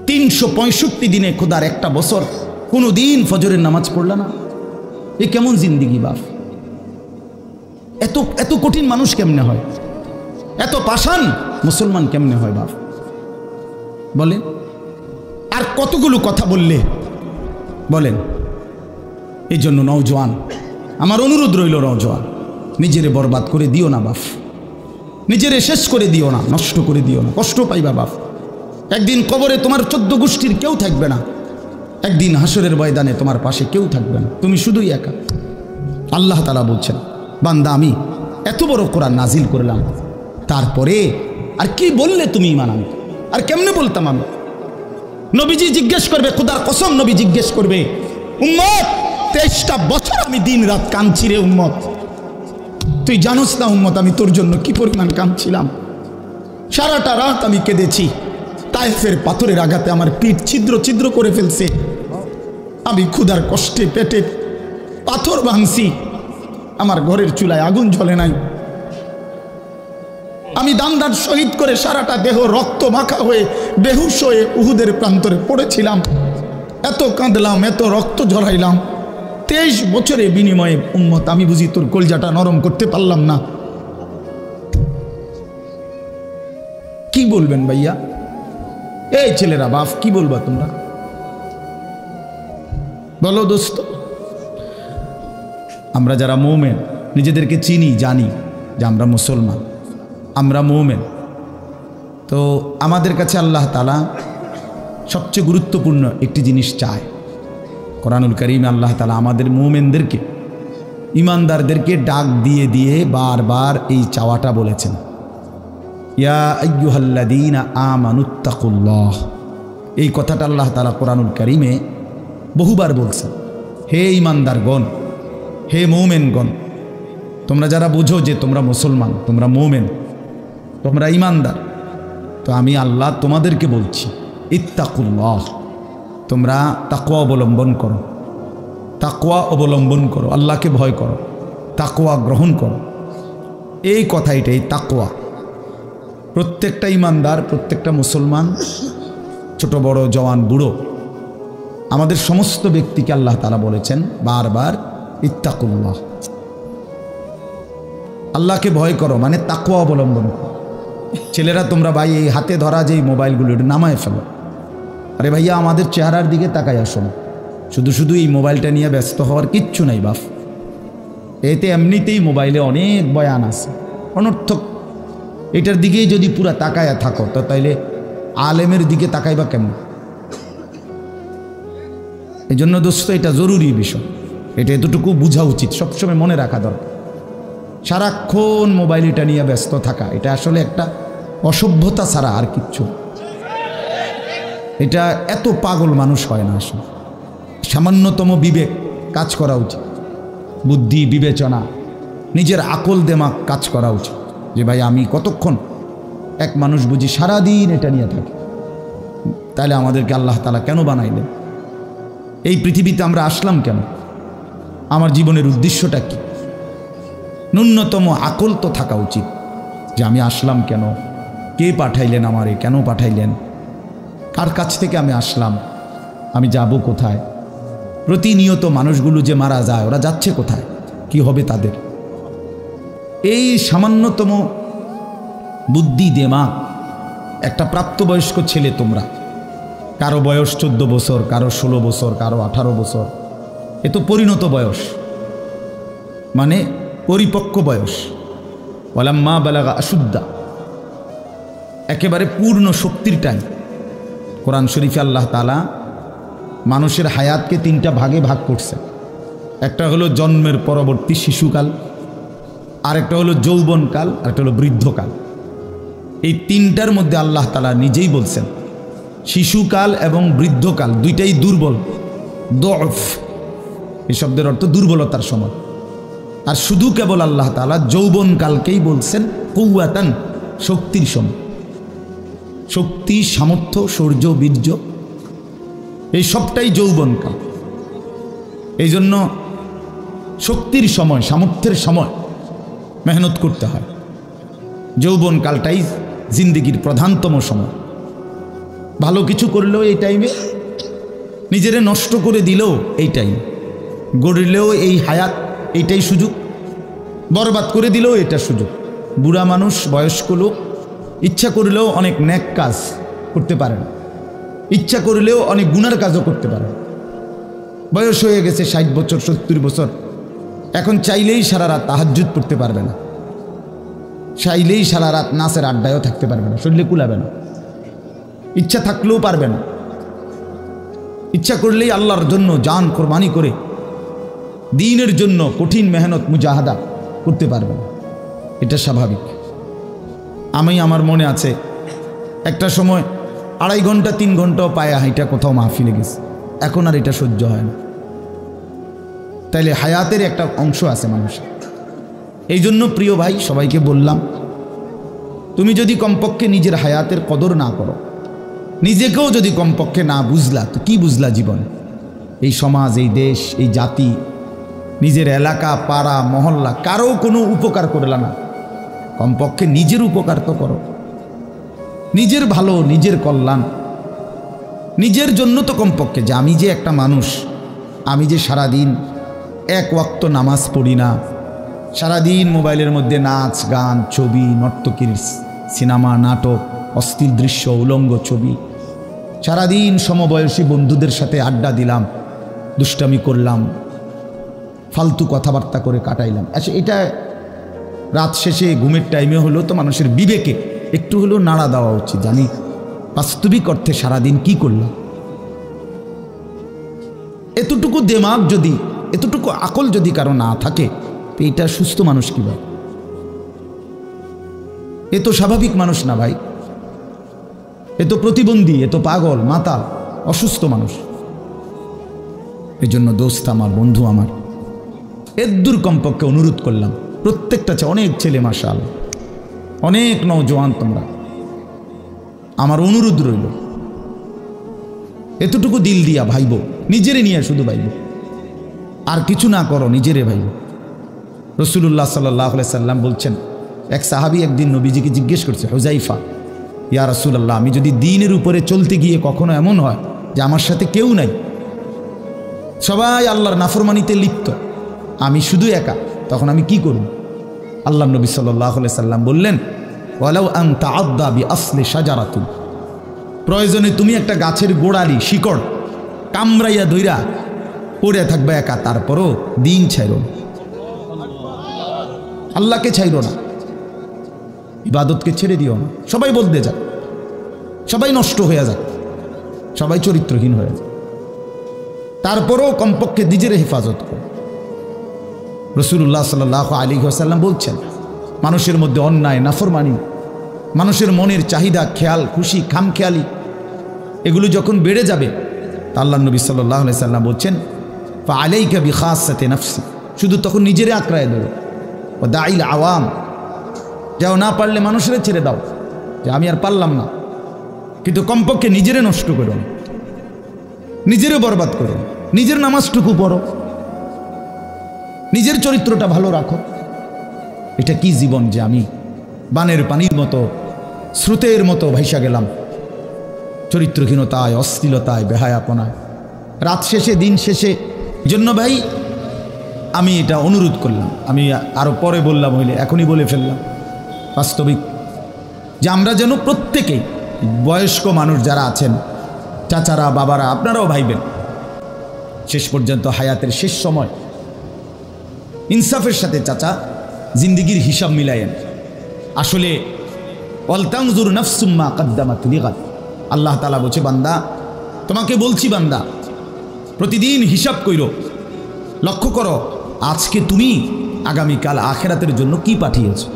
365 দিনে খোদার একটা বছর কোনো দিন ফজরের নামাজ পড়লা না? এ কেমন জিন্দিগি বাপ? এত এত কঠিন মানুষ কেমনে হয়? এত পাষাণ মুসলমান কেমনে হয় বাপ বলেন? আর কতগুলো কথা বললে বলেন? এই জন্য নওজোয়ান, আমার অনুরোধ রইল, নওজোয়ান নিজেরে বরবাদ করে দিও না বাপ, নিজেরে শেষ করে দিও না, নষ্ট করে দিও না, কষ্ট পাইবা বাপ। একদিন কবরে তোমার 14 গোষ্ঠীর কেউ থাকবে না, একদিন হাসরের ময়দানে তোমার পাশে কেউ থাকবে না, তুমি শুধুই একা। আল্লাহ তাআলা বলছেন, বান্দা আমি এত বড় কোরআন নাজিল করলাম, তারপরে আর কি বললে তুমি ঈমান আনতে? আর কেমনে বলতাম আমি? নবীজি জিজ্ঞেস করবে, খোদার কসম নবী জিজ্ঞেস করবে, উম্মত 23টা বছর আমি দিন রাত কাঁদছি রে উম্মত, তুই জানোস না উম্মত আমি তোর জন্য কি পরিমাণ কাঁদছিলাম? সারাটা রাত আমি কেঁদেছি, তায়েফের পাথরের আঘাতে আমার পিঠ ছিদ্র ছিদ্র করে ফেলছে, আমি ক্ষুধার কষ্টে পেটে পাথর ভাঙছি, আমার ঘরের চুলায় আগুন জ্বলে নাই, আমি দান্দার শহীদ করে সারাটা দেহ রক্ত মাখা হয়ে বেহুশ হয়ে উহুদের প্রান্তরে পড়েছিলাম, এত কাঁদলাম, এত রক্ত ঝরাইলাম, 23 বছরের বিনিময়ে উম্মত আমি বুঝি তোর কলজাটা নরম করতে পারলাম না? কি বলবেন ভাইয়া? এই ছেলেরা বাপ কি বলবা তোমরা বলো দোস্ত? আমরা যারা মুমিন নিজেদেরকে চিনি, জানি যে আমরা মুসলমান, আমরা মুমিন, তো আমাদের কাছে আল্লাহ তাআলা সবচেয়ে গুরুত্বপূর্ণ একটি জিনিস চায়। কোরআনুল কারীমে আল্লাহ তাআলা আমাদের মুমিনদেরকে, ইমানদারদেরকে ডাক দিয়ে দিয়ে বারবার এই চাওয়াটা বলেছেন, ইয়া আইয়ুহাল্লাযীনা আমানুত্তাকুল্লাহ। এই কথাটা আল্লাহ তাআলা কোরআনুল কারীমে বহুবার বলছেন। হে ইমানদারগণ, হে মুমিনগণ, তোমরা যারা বুঝো যে তোমরা মুসলমান, তোমরা মুমিন, তোমরা ইমানদার, তো আমি আল্লাহ তোমাদেরকে বলছি, ইত্তাকুল্লাহ, তোমরা তাকওয়া অবলম্বন করো, তাকওয়া অবলম্বন করো, আল্লাহকে ভয় করো, তাকওয়া গ্রহণ করো। এই কথা, এটাই তাকওয়া। প্রত্যেকটা ইমানদার, প্রত্যেকটা মুসলমান, ছোট বড় জওয়ান বুড়ো, আমাদের সমস্ত ব্যক্তিকে আল্লাহ তাআলা বলেছেন বারবার, ইত্তাকুল্লাহ, আল্লাহকে ভয় করো, মানে তাকওয়া অবলম্বন করো। ছেলেরা তোমরা ভাই এই হাতে ধরা যেই মোবাইলগুলো এটা নামায় ফেলো। আরে ভাইয়া আমাদের চেহারার দিকে তাকাই আসো না, শুধু শুধু এই মোবাইলটা নিয়ে ব্যস্ত হওয়ার কিচ্ছু নাই বাপ। এতে এমনিতেই মোবাইলে অনেক বয়ান আছে অনর্থক, এটার দিকেই যদি পুরা তাকায়া থাকো তো তাইলে আলেমের দিকে তাকাইবা কেমন? এই জন্য দোস্ত এটা জরুরি বিষয়, এটা এতটুকু বোঝা উচিত, সবসময় মনে রাখা দরকার। সারাক্ষণ মোবাইল এটা নিয়ে ব্যস্ত থাকা, এটা আসলে একটা অসভ্যতা ছাড়া আর কিচ্ছু। এটা এত পাগল মানুষ হয় না আসলে। সামান্যতম বিবেক কাজ করা উচিত, বুদ্ধি বিবেচনা, নিজের আকল দেমাগ কাজ করা উচিত, যে ভাই আমি কতক্ষণ, এক মানুষ বুঝি সারাদিন এটা নিয়ে থাকে, তাহলে আমাদেরকে আল্লাহ তাআলা কেন বানাইলেন? এই পৃথিবীতে আমরা আসলাম কেন? আমার জীবনের উদ্দেশ্যটা কি? ন্যূনতম আকল তো থাকা উচিত যে আমি আসলাম কেন, কে পাঠাইলেন আমারে, কেন পাঠাইলেন, কার কাছ থেকে আমি আসলাম, আমি যাব কোথায়? প্রতিনিয়ত মানুষগুলো যে মারা যায়, ওরা যাচ্ছে কোথায়, কি হবে তাদের? এই সামান্যতম বুদ্ধি দেমাগ একটা প্রাপ্তবয়স্ক ছেলে, তোমরা কারো বয়স 14 বছর, কারো 16 বছর, কারো 18 বছর, এ তো পরিণত বয়স, মানে পরিপক্ক বয়স। ওয়ালাম্মা বালাগা আশুদ্দা, একেবারে পূর্ণ শক্তির টাইম। কোরআন শরীফে আল্লাহ তাআলা মানুষের হায়াতকে 3টা ভাগে ভাগ করছে। একটা হলো জন্মের পরবর্তী শিশুকাল, আরেকটা হলো যৌবনকাল, আরেকটা হলো বৃদ্ধকাল। এই 3টার মধ্যে আল্লাহ তাআলা নিজেই বলছেন শিশুকাল এবং বৃদ্ধকাল দুইটাই দুর্বল, দফ, এই শব্দের অর্থ দুর্বলতার সময়। আর শুধু কেবল আল্লাহ তাআলা যৌবনকালকেই বলছেন কুওয়াতান, শক্তির সময়। শক্তি, সামর্থ্য, শৌর্য, বীর্য, এই সবটাই যৌবনকাল। এই জন্য শক্তির সময়, সামর্থ্যের সময় মেহনত করতে হয়। যৌবনকালটাই জিন্দেগির প্রধানতম সময়। ভালো কিছু করলেও এই টাইমে, নিজেরে নষ্ট করে দিলেও এই টাইম, গড়লেও এই হায়াত, এইটাই সুযোগ, বরবাদ করে দিলেও এটা সুযোগ। বুড়া মানুষ, বয়স্ক লোক ইচ্ছা করলেও অনেক নেক কাজ করতে পারে না, ইচ্ছা করলেও অনেক গুনার কাজও করতে পারে। বয়স হয়ে গেছে 60 বছর 70 বছর, এখন চাইলেই সারা রাত তাহাজ্জুদ পড়তে পারবে না, চাইলেই সারা রাত নাচের আড্ডায়ও থাকতে পারবে না, শরীরে কুলাবে না, ইচ্ছা থাকলেও পারবে না। ইচ্ছা করলেই আল্লাহর জন্য জান কোরবানি করে দ্বীনের জন্য কঠিন মেহনত মুজাহাদা করতে পারবে না, এটা স্বাভাবিক। আমার মনে আছে একটা সময় 2.5 ঘন্টা 3 ঘন্টাও পায়ে হাইটা কোথাও মাহফিলে গেছে, এখন আর এটা সহ্য হয় না। তাইলে হায়াতের একটা অংশ আছে মানুষের। এই জন্য প্রিয় ভাই, সবাইকে বললাম, তুমি যদি কমপক্ষে নিজের হায়াতের কদর না করো, নিজেকেও যদি কমপক্ষে না বুঝলা, তো কি বুঝলা জীবন? এই সমাজ, এই দেশ, এই জাতি, নিজের এলাকা, পাড়া, মহল্লা, কারো কোনো উপকার করলা না, কমপক্ষে নিজের উপকার তো করো। নিজের ভালো, নিজের কল্যাণ, নিজের জন্য তো কমপক্ষে, যে আমি যে একটা মানুষ, আমি যে সারাদিন 1 ওয়াক্ত নামাজ পড়ি না, সারাদিন মোবাইলের মধ্যে নাচ গান, ছবি, নর্তকীর সিনেমা, নাটক, অস্থির দৃশ্য, উলঙ্গ ছবি, সারাদিন সমবয়সী বন্ধুদের সাথে আড্ডা দিলাম, দুষ্টামি করলাম, ফালতু কথাবার্তা করে কাটাইলাম। আচ্ছা, এটা রাত শেষে ঘুমের টাইমে হলো তো মানুষের বিবেকে একটু হলেও নাড়া দেওয়া উচিত, জানি বাস্তবিক অর্থে সারাদিন কি করলাম। এতটুকু দেমাগ যদি, এতটুকু আকল যদি কারো না থাকে, তো এটা সুস্থ মানুষ কি ভাই? এ তো স্বাভাবিক মানুষ না ভাই, এ তো প্রতিবন্ধী, এ তো পাগল, মাতাল, অসুস্থ মানুষ। এই জন্য দোস্ত আমার, বন্ধু আমার, এদ্দুর কমপক্ষে অনুরোধ করলাম, প্রত্যেকটা অনেক ছেলে মাশাআল্লাহ, অনেক নওজোয়ান, তোমরা আমার অনুরোধ রইল, এতটুকু দিল দিয়া ভাইব, নিজেরে নিয়ে শুধু ভাইব, আর কিছু না করো, নিজেরে ভাইব। রাসূলুল্লাহ সাল্লাল্লাহু আলাইহি সাল্লাম বলছেন, এক সাহাবী একদিন নবীজিকে জিজ্ঞেস করছে, হুযাইফা, ইয়া রাসূলুল্লাহ, আমি যদি দ্বীনের উপরে চলতে গিয়ে কখনো এমন হয় যে আমার সাথে কেউ নাই, সবাই আল্লাহর নাফরমানিতে লিপ্ত, আমি শুধু একা, তখন আমি কি করব? আল্লাহ নবী সাল্লাল্লাহু আলাইহি সাল্লাম বললেন, ওয়ালাউ আন তাআদ্দা বিআসলি শাজারাতিন, প্রয়োজনে তুমি একটা গাছের গোড়ালি, শিকড় কামড়াইয়া ধইরা পড়ে থাকবে একা, তারপরও দিন ছাইরো না, আল্লাহকে ছাইরো না, ইবাদতকে ছেড়ে দিও না। সবাই বলতে যাক, সবাই নষ্ট হয়ে যাক, সবাই চরিত্রহীন হয়ে যাক, তারপরও কমপক্ষে নিজের হেফাজত করো। রাসূলুল্লাহ সাল্লাল্লাহু আলাইহি ওয়াসাল্লাম বলছেন, মানুষের মধ্যে অন্যায়, নাফরমানি, মানুষের মনের চাহিদা, খেয়াল খুশি, খামখেয়ালি, এগুলো যখন বেড়ে যাবে, তা আল্লাহ নবী সাল্লাল্লাহু আলাইহি ওয়াসাল্লাম বলছেন, ফাআলাইকা বিখাসাতি নাফসি, শুধু তখন নিজেরে আঁকড়ায় ধরো, ও দাইল আওয়াম, যাও, না পারলে মানুষের ছেড়ে দাও, যে আমি আর পারলাম না, কিন্তু কমপক্ষে নিজেরে নষ্ট করো না, নিজেরে বরবাদ করো, নিজের নামাজটুকু পড়ো, নিজের চরিত্রটা ভালো রাখো। এটা কি জীবন যে আমি বানের পানির মতো, স্রোতের মতো ভাইসা গেলাম, চরিত্রহীনতায়, অশ্লীলতায়, বেহায়াপনায়, রাত শেষে, দিন শেষে। জন্য ভাই আমি এটা অনুরোধ করলাম, আমি আরো পরে বললাম হইলে এখনই বলে ফেললাম, বাস্তবিক যে আমরা যেন প্রত্যেকেই, বয়স্ক মানুষ যারা আছেন, চাচারা, বাবারা, আপনারাও ভাইবেন, শেষ পর্যন্ত হায়াতের শেষ সময় ইনসাফের সাথে চাচা জিন্দিগির হিসাব মিলায়েন। আসলে ওয়ালতানজুর নাফসুম মা কদ্দামাত লিগাদ, আল্লাহ তাআলা বলছে, বান্দা তোমাকে বলছি, বান্দা প্রতিদিন হিসাব কইরো, লক্ষ্য করো আজকে তুমি আগামীকাল আখিরাতের জন্য কি পাঠিয়েছো।